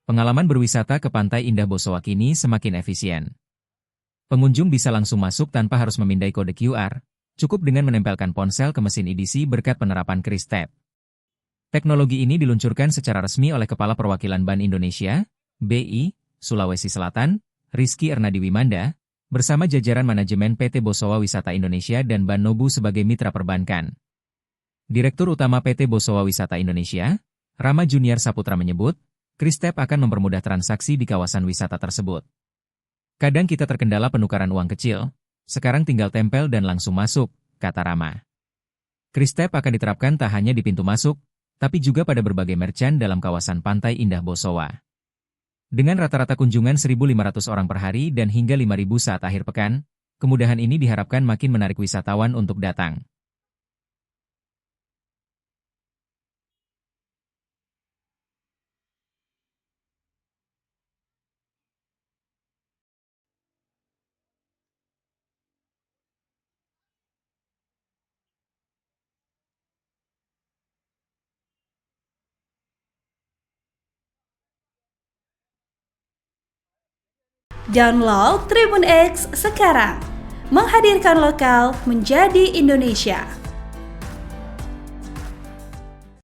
Pengalaman berwisata ke Pantai Indah Bosowa kini semakin efisien. Pengunjung bisa langsung masuk tanpa harus memindai kode QR, cukup dengan menempelkan ponsel ke mesin EDC berkat penerapan Kris Tap. Teknologi ini diluncurkan secara resmi oleh Kepala Perwakilan Bank Indonesia, BI, Sulawesi Selatan, Rizky Ernadiwimanda, bersama jajaran manajemen PT Bosowa Wisata Indonesia dan Bank Nobu sebagai mitra perbankan. Direktur Utama PT Bosowa Wisata Indonesia, Rama Junior Saputra menyebut, Kris Tap akan mempermudah transaksi di kawasan wisata tersebut. Kadang kita terkendala penukaran uang kecil, sekarang tinggal tempel dan langsung masuk, kata Rama. Kris Tap akan diterapkan tak hanya di pintu masuk, tapi juga pada berbagai merchant dalam kawasan Pantai Indah Bosowa. Dengan rata-rata kunjungan 1.500 orang per hari dan hingga 5.000 saat akhir pekan, kemudahan ini diharapkan makin menarik wisatawan untuk datang. Download Tribun X sekarang, menghadirkan lokal menjadi Indonesia.